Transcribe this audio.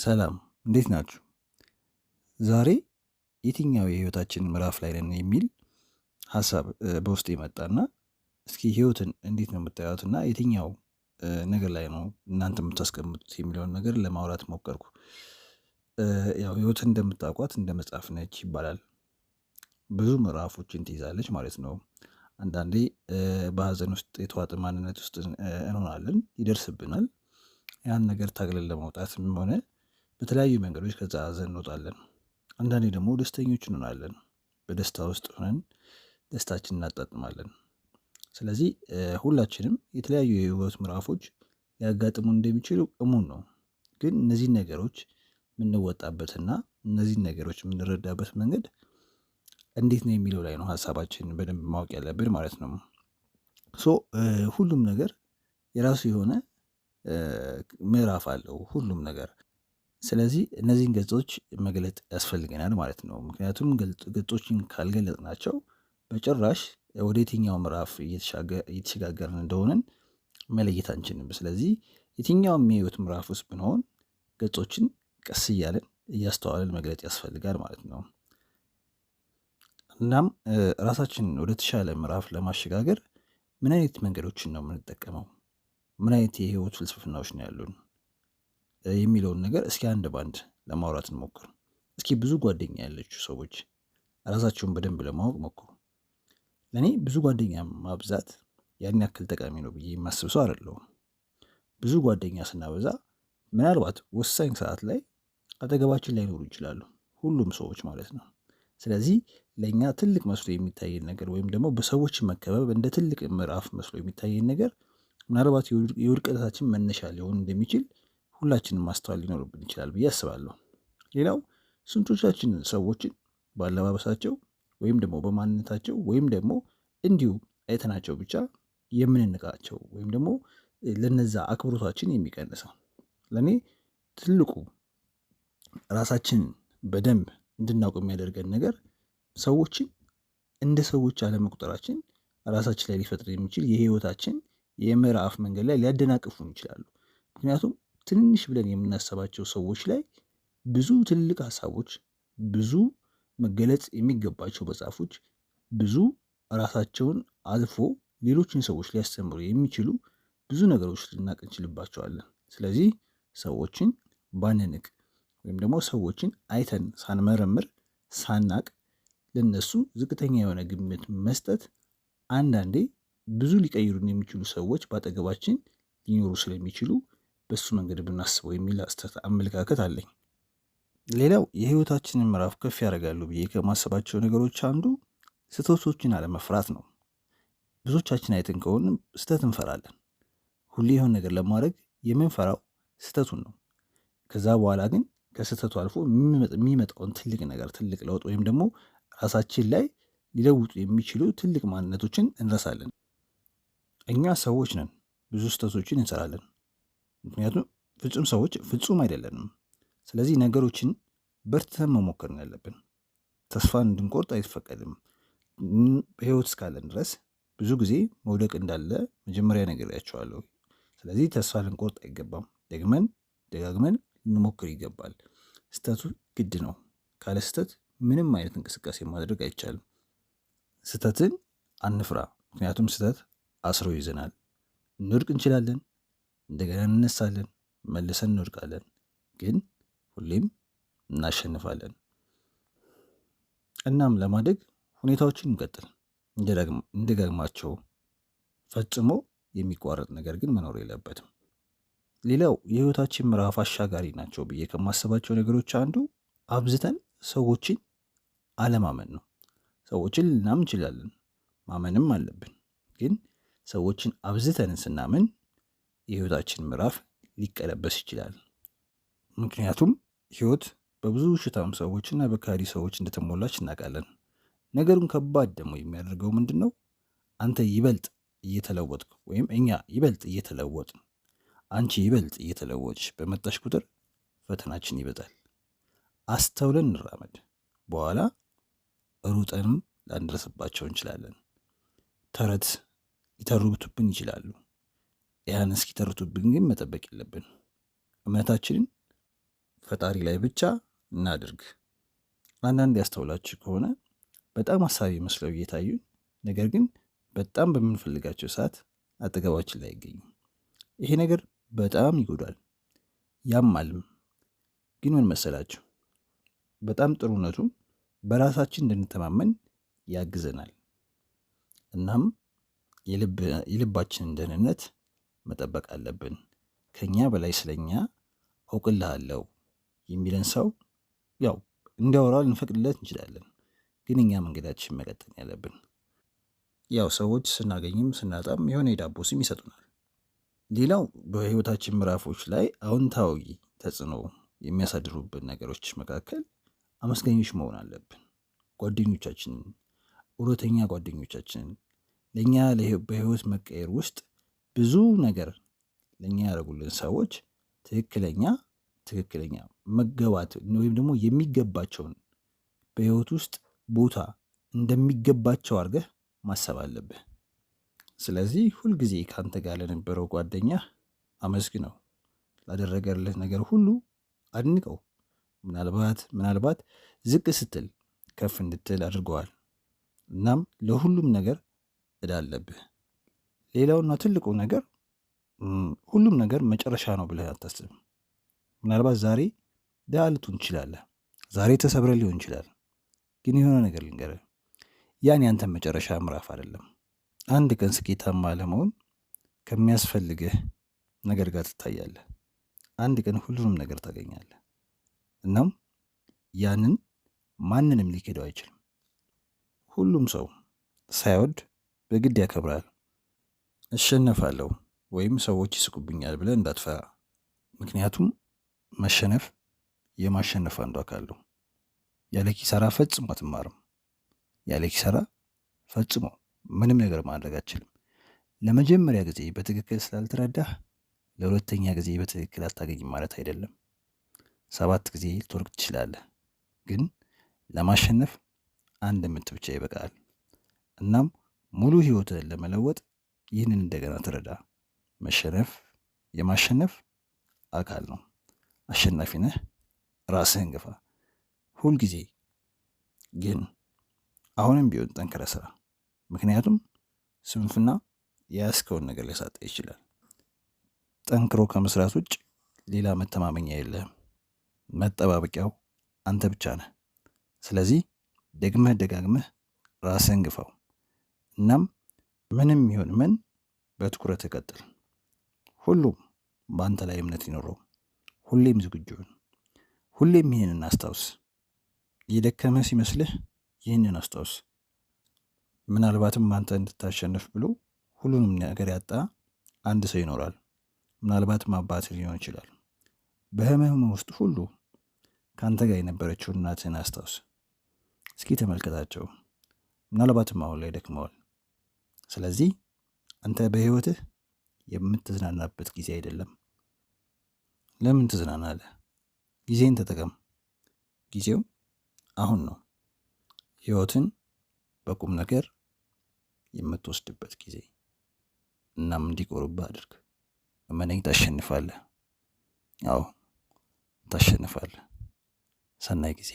ሰላም እንዴት ናችሁ? ዛሬ የትኛው የህይወታችን ምዕራፍ ላይ ነን የሚል ሀሳብ በውስጤ መጣና እስኪ ህይወትን እንዴት ነው የምታዩትና የትኛው ነገር ላይ ነው እናንተ የምታስቀምጡት የሚለውን ነገር ለማውራት ሞከርኩ። ያው ህይወትን እንደምታውቋት እንደ መጽሐፍ ነች ይባላል። ብዙ ምዕራፎችን ትይዛለች ማለት ነው። አንዳንዴ በሀዘን ውስጥ የተዋጠ ማንነት ውስጥ እንሆናለን፣ ይደርስብናል። ያን ነገር ታግለን ለማውጣትም ሆነ በተለያዩ መንገዶች ከዛ ሀዘን እንወጣለን። አንዳንዴ ደግሞ ደስተኞች እንሆናለን። በደስታ ውስጥ ሆነን ደስታችን እናጣጥማለን። ስለዚህ ሁላችንም የተለያዩ የህይወት ምዕራፎች ሊያጋጥሙን እንደሚችሉ እሙን ነው። ግን እነዚህን ነገሮች የምንወጣበትና እነዚህን ነገሮች የምንረዳበት መንገድ እንዴት ነው የሚለው ላይ ነው ሀሳባችን በደንብ ማወቅ ያለብን ማለት ነው። ሁሉም ነገር የራሱ የሆነ ምዕራፍ አለው ሁሉም ነገር። ስለዚህ እነዚህን ገጾች መግለጥ ያስፈልገናል ማለት ነው። ምክንያቱም ገጾችን ካልገለጥናቸው በጭራሽ ወደ የትኛው ምዕራፍ እየተሸጋገርን እንደሆንን መለየት አንችልም። ስለዚህ የትኛውም የህይወት ምዕራፍ ውስጥ ብንሆን ገጾችን ቀስ እያለን እያስተዋልን መግለጥ ያስፈልጋል ማለት ነው። እናም ራሳችንን ወደ ተሻለ ምዕራፍ ለማሸጋገር ምን አይነት መንገዶችን ነው የምንጠቀመው? ምን አይነት የህይወት ፍልስፍናዎች ነው ያሉን የሚለውን ነገር እስኪ አንድ ባንድ ለማውራት እንሞክር። እስኪ ብዙ ጓደኛ ያለችው ሰዎች ራሳቸውን በደንብ ለማወቅ ሞክሩ። ለእኔ ብዙ ጓደኛ ማብዛት ያን ያክል ጠቃሚ ነው ብዬ የማስብ ሰው አይደለሁም። ብዙ ጓደኛ ስናበዛ ምናልባት ወሳኝ ሰዓት ላይ አጠገባችን ላይኖሩ ይችላሉ፣ ሁሉም ሰዎች ማለት ነው። ስለዚህ ለእኛ ትልቅ መስሎ የሚታየን ነገር ወይም ደግሞ በሰዎች መከበብ እንደ ትልቅ ምዕራፍ መስሎ የሚታየን ነገር ምናልባት የውድቀታችን መነሻ ሊሆን እንደሚችል ሁላችንም ማስተዋል ሊኖርብን ይችላል ብዬ አስባለሁ። ሌላው ስንቶቻችን ሰዎችን በአለባበሳቸው ወይም ደግሞ በማንነታቸው ወይም ደግሞ እንዲሁ አይተናቸው ብቻ የምንንቃቸው ወይም ደግሞ ለነዛ አክብሮታችን የሚቀንሰው? ለእኔ ትልቁ ራሳችንን በደንብ እንድናውቅ የሚያደርገን ነገር ሰዎችን እንደ ሰዎች አለመቁጠራችን ራሳችን ላይ ሊፈጥር የሚችል የህይወታችን የምዕራፍ መንገድ ላይ ሊያደናቅፉን ይችላሉ። ምክንያቱም ትንንሽ ብለን የምናስባቸው ሰዎች ላይ ብዙ ትልቅ ሀሳቦች፣ ብዙ መገለጽ የሚገባቸው መጽሐፎች፣ ብዙ ራሳቸውን አልፎ ሌሎችን ሰዎች ሊያስተምሩ የሚችሉ ብዙ ነገሮች ልናቅ እንችልባቸዋለን። ስለዚህ ሰዎችን ባንንቅ ወይም ደግሞ ሰዎችን አይተን ሳንመረምር ሳናቅ ለነሱ ዝቅተኛ የሆነ ግምት መስጠት አንዳንዴ ብዙ ሊቀይሩን የሚችሉ ሰዎች በአጠገባችን ሊኖሩ ስለሚችሉ በሱ መንገድ ብናስበው የሚል አመለካከት አለኝ። ሌላው የህይወታችንን ምዕራፍ ከፍ ያደርጋሉ ብዬ ከማሰባቸው ነገሮች አንዱ ስህተቶችን አለመፍራት ነው። ብዙዎቻችን አይተን ከሆነ ስህተት እንፈራለን። ሁሌ የሆነ ነገር ለማድረግ የምንፈራው ስህተቱን ነው። ከዛ በኋላ ግን ከስህተቱ አልፎ የሚመጣውን ትልቅ ነገር፣ ትልቅ ለውጥ ወይም ደግሞ ራሳችን ላይ ሊለውጡ የሚችሉ ትልቅ ማንነቶችን እንረሳለን። እኛ ሰዎች ነን፣ ብዙ ስህተቶችን እንሰራለን። ምክንያቱም ፍጹም ሰዎች ፍጹም አይደለንም። ስለዚህ ነገሮችን በርትተን መሞከር ነው ያለብን። ተስፋን እንድንቆርጥ አይፈቀድም። በህይወት እስካለን ድረስ ብዙ ጊዜ መውደቅ እንዳለ መጀመሪያ ነግሬያቸዋለሁ። ስለዚህ ተስፋ ልንቆርጥ አይገባም። ደጋግመን ልንሞክር ይገባል። ስህተቱ ግድ ነው። ካለ ስህተት ምንም አይነት እንቅስቃሴ ማድረግ አይቻልም። ስህተትን አንፍራ፣ ምክንያቱም ስህተት አስሮ ይዘናል። እንወድቅ እንችላለን፣ እንደገና እንነሳለን፣ መልሰን እንወድቃለን፣ ግን ሁሌም እናሸንፋለን። እናም ለማደግ ሁኔታዎችን እንቀጥል፣ እንደጋግማቸው። ፈጽሞ የሚቋረጥ ነገር ግን መኖር የለበትም። ሌላው የህይወታችን ምዕራፍ አሻጋሪ ናቸው ብዬ ከማስባቸው ነገሮች አንዱ አብዝተን ሰዎችን አለማመን ነው። ሰዎችን ልናምን እንችላለን፣ ማመንም አለብን። ግን ሰዎችን አብዝተን ስናምን የህይወታችን ምዕራፍ ሊቀለበስ ይችላል። ምክንያቱም ህይወት በብዙ ውሸታም ሰዎችና በካዲ ሰዎች እንደተሞላች እናውቃለን። ነገሩን ከባድ ደግሞ የሚያደርገው ምንድን ነው? አንተ ይበልጥ እየተለወጥክ ወይም እኛ ይበልጥ እየተለወጥን፣ አንቺ ይበልጥ እየተለወጥሽ በመጣሽ ቁጥር ፈተናችን ይበጣል። አስተውለን እንራመድ። በኋላ ሩጠንም ላንደርስባቸው እንችላለን። ተረት ሊተርቱብን ይችላሉ። ያን እስኪተርቱብን ግን መጠበቅ የለብን። እምነታችንን ፈጣሪ ላይ ብቻ እናድርግ። አንዳንድ ያስተውላችሁ ከሆነ በጣም አሳቢ መስለው እየታዩን ነገር ግን በጣም በምንፈልጋቸው ሰዓት አጠገባችን ላይ አይገኙም። ይሄ ነገር በጣም ይጎዳል፣ ያማልም። ግን ምን መሰላችሁ? በጣም ጥሩነቱ በራሳችን እንድንተማመን ያግዘናል። እናም የልባችንን ደህንነት መጠበቅ አለብን። ከኛ በላይ ስለኛ አውቅልሃለሁ የሚለን ሰው ያው እንዲያወራ ልንፈቅድለት እንችላለን። ግን እኛ መንገዳችን መቀጠል ያለብን። ያው ሰዎች ስናገኝም ስናጣም የሆነ የዳቦ ስም ይሰጡናል። ሌላው በህይወታችን ምዕራፎች ላይ አዎንታዊ ተጽዕኖ የሚያሳድሩብን ነገሮች መካከል አመስገኞች መሆን አለብን። ጓደኞቻችንን፣ እውነተኛ ጓደኞቻችንን ለእኛ በህይወት መቀየር ውስጥ ብዙ ነገር ለእኛ ያደረጉልን ሰዎች ትክክለኛ መገባት ወይም ደግሞ የሚገባቸውን በህይወት ውስጥ ቦታ እንደሚገባቸው አድርገህ ማሰብ አለብህ። ስለዚህ ሁልጊዜ ከአንተ ጋር ለነበረው ጓደኛ አመስግነው፣ ላደረገልህ ነገር ሁሉ አድንቀው። ምናልባት ዝቅ ስትል ከፍ እንድትል አድርገዋል። እናም ለሁሉም ነገር ዕዳ አለብህ። ሌላውና ትልቁ ነገር ሁሉም ነገር መጨረሻ ነው ብለህ አታስብም። ምናልባት ዛሬ ድሃ ልትሆን ትችላለህ፣ ዛሬ ተሰብረህ ሊሆን ይችላል። ግን የሆነ ነገር ልንገርህ፣ ያን ያንተን መጨረሻ ምዕራፍ አይደለም። አንድ ቀን ስኬታማ ለመሆን ከሚያስፈልግህ ነገር ጋር ትታያለህ። አንድ ቀን ሁሉንም ነገር ታገኛለህ። እናም ያንን ማንንም ሊክደው አይችልም። ሁሉም ሰው ሳይወድ በግድ ያከብራል። እሸነፋለሁ ወይም ሰዎች ይስቁብኛል ብለህ እንዳትፈራ። ምክንያቱም መሸነፍ የማሸነፍ አንዱ አካል ነው። ያለ ኪሳራ ፈጽሞ አትማርም። ያለ ኪሳራ ፈጽሞ ምንም ነገር ማድረግ አትችልም። ለመጀመሪያ ጊዜ በትክክል ስላልተረዳህ ለሁለተኛ ጊዜ በትክክል አታገኝም ማለት አይደለም። 7 ጊዜ ልትወድቅ ትችላለህ፣ ግን ለማሸነፍ አንድ ምት ብቻ ይበቃል። እናም ሙሉ ህይወትህን ለመለወጥ ይህንን እንደገና ተረዳ። መሸነፍ የማሸነፍ አካል ነው። አሸናፊ ነህ። ራስህን ግፋ። ሁልጊዜ ግን አሁንም ቢሆን ጠንክረህ ስራ። ምክንያቱም ስንፍና የያዝከውን ነገር ሊያሳጣ ይችላል። ጠንክሮ ከመስራት ውጭ ሌላ መተማመኛ የለህም። መጠባበቂያው አንተ ብቻ ነህ። ስለዚህ ደጋግመህ ራስህን ግፋው። እናም ምንም ይሁን ምን በትኩረት ቀጥል። ሁሉም በአንተ ላይ እምነት ይኖረው። ሁሌም ዝግጁ ሁን። ሁሌም ይህንን አስታውስ። የደከመህ ሲመስልህ ይህንን አስታውስ። ምናልባትም አንተ እንድታሸንፍ ብሎ ሁሉንም ነገር ያጣ አንድ ሰው ይኖራል። ምናልባትም አባትህ ሊሆን ይችላል። በህመም ውስጥ ሁሉ ከአንተ ጋር የነበረችው እናትህን አስታውስ። እስኪ ተመልከታቸው። ምናልባትም አሁን ላይ ደክመዋል። ስለዚህ አንተ በህይወትህ የምትዝናናበት ጊዜ አይደለም። ለምን ትዝናናለህ? ጊዜን ተጠቀም። ጊዜው አሁን ነው። ህይወትን በቁም ነገር የምትወስድበት ጊዜ። እናም እንዲቆርብህ አድርግ። እመነኝ፣ ታሸንፋለህ። አዎ ታሸንፋለህ። ሰናይ ጊዜ